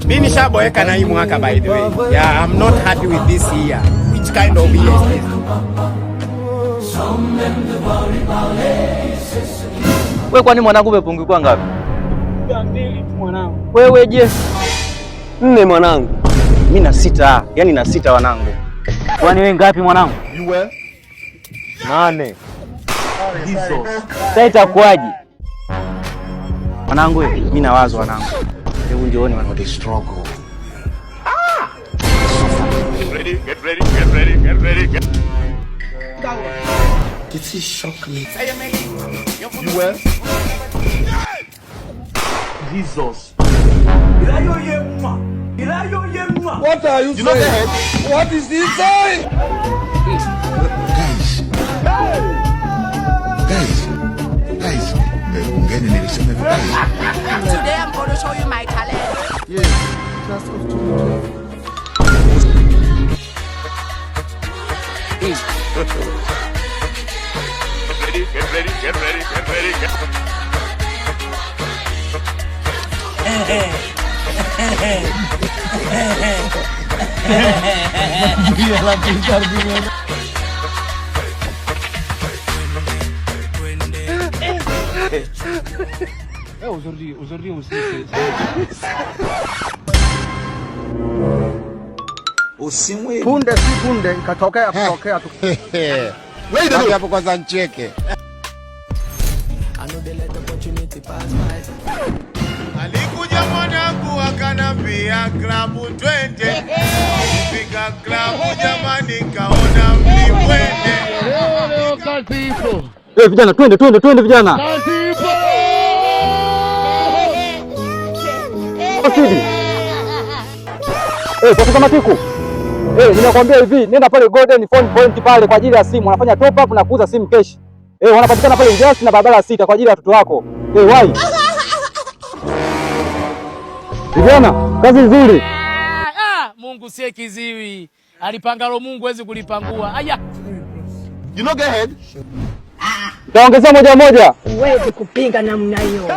Mimi nishaboeka na hii mwaka by the way. Yeah, I'm not happy with this year. Which kind of year is this? Wewe kwani mwanangu umepungua ngapi? 2 mwanangu. Wewe je? 4 mwanangu. Mimi na 6, yani na 6 wanangu. Kwani wewe ngapi mwanangu? 8. Hizo. Sasa itakuwaje? Wanangu mimi na wazo wanangu. Hebu njooni for the struggle. Get ready. This is shock me. You were? Jesus. What are you saying? What is he saying? Guys. Today I'm going to show you my talent. Yes, class of 2012. Get ready. Usimwe. Punde si punde ikatokea kutokea tu. Wewe hapo kwanza ncheke. Alikuja mwanangu akanambia klabu twende. Fika klabu jamani kaona mlimwende. Leo kazi ipo. vijana twende vijana. Kazi ipo. Osidi. Kwa Matiku. Ninakwambia hivi, nenda pale Golden Phone Point pale kwa ajili ya simu. Wanafanya top up na kuuza simu cash. Wanapatikana pale Njasi na barabara 6 kwa ajili ya watoto wako. Wai. Vijana, kazi nzuri. Mungu sie kiziwi. Alipangalo Mungu hawezi kulipangua. Aya. You know, go ahead. Taongezea moja. Huwezi kupinga namna hiyo.